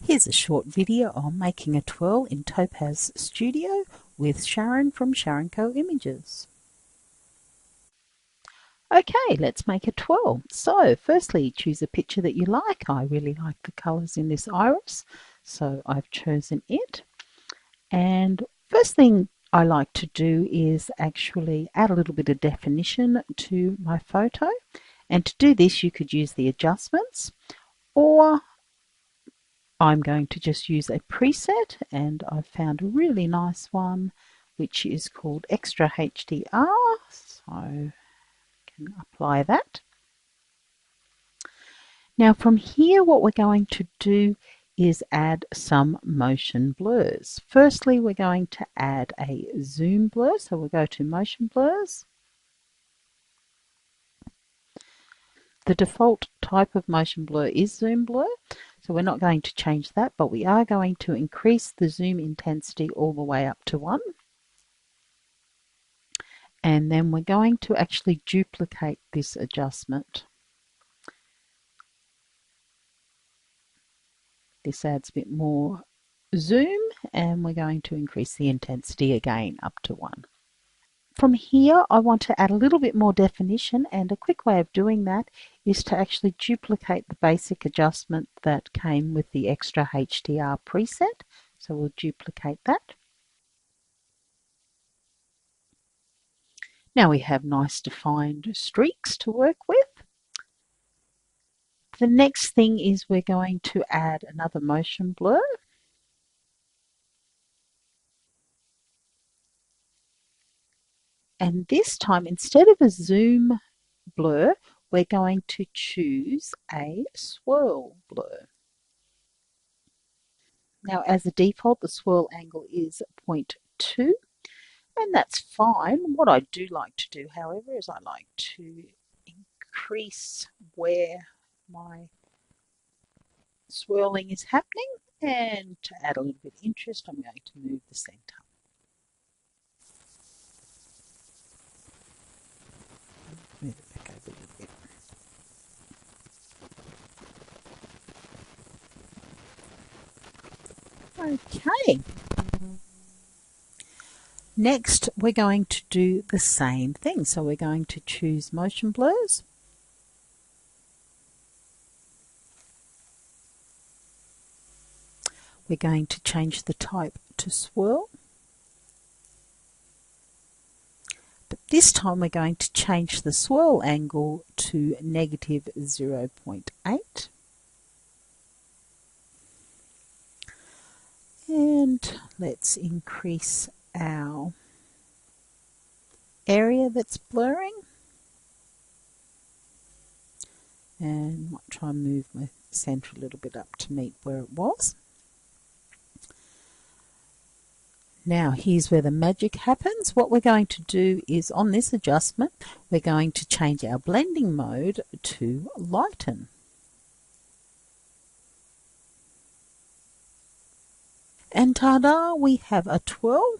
Here's a short video on making a twirl in Topaz Studio with Sharon from Sharon Co Images. Okay, let's make a twirl. So firstly, choose a picture that you like. I really like the colours in this iris, so I've chosen it. And first thing I like to do is actually add a little bit of definition to my photo. And to do this, you could use the adjustments, or I'm going to just use a preset, and I've found a really nice one which is called Extra HDR, so I can apply that. Now from here what we're going to do is add some motion blurs. Firstly, we're going to add a zoom blur, so we'll go to motion blurs. The default type of motion blur is zoom blur, so we're not going to change that, but we are going to increase the zoom intensity all the way up to 1. And then we're going to actually duplicate this adjustment. This adds a bit more zoom, and we're going to increase the intensity again up to 1. From here, I want to add a little bit more definition, and a quick way of doing that is to actually duplicate the basic adjustment that came with the Extra HDR preset. So we'll duplicate that. Now we have nice defined streaks to work with. The next thing is we're going to add another motion blur. And this time, instead of a zoom blur, we're going to choose a swirl blur. Now, as a default, the swirl angle is 0.2, and that's fine. What I do like to do, however, is I like to increase where my swirling is happening, and to add a little bit of interest, I'm going to move the center. Move it back over a little bit. Okay. Next, we're going to do the same thing. So we're going to choose motion blurs. We're going to change the type to swirl. But this time we're going to change the swirl angle to negative 0.8. And let's increase our area that's blurring. And might try and move my center a little bit up to meet where it was. Now here's where the magic happens. What we're going to do is on this adjustment, we're going to change our blending mode to lighten. And ta-da, we have a twirl.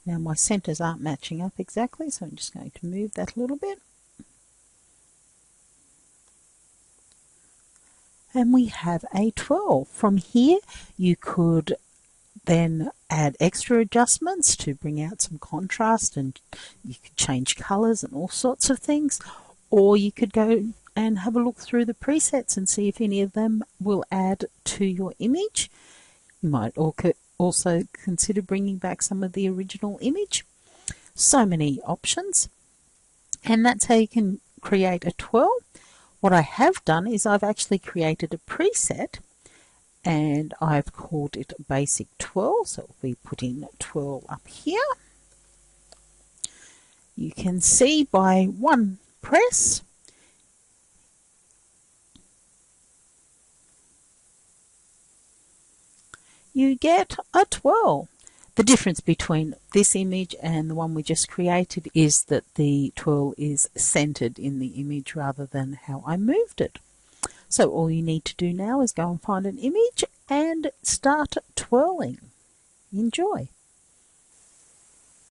Now my centers aren't matching up exactly, so I'm just going to move that a little bit. And we have a twirl. From here, you could then add extra adjustments to bring out some contrast, and you could change colors and all sorts of things, or you could go and have a look through the presets and see if any of them will add to your image. You might also consider bringing back some of the original image. So many options, and that's how you can create a twirl. What I have done is I've actually created a preset, and I've called it Basic Twirl. So if we put in Twirl up here, you can see by one press you get a twirl. The difference between this image and the one we just created is that the twirl is centered in the image rather than how I moved it. So all you need to do now is go and find an image and start twirling. Enjoy.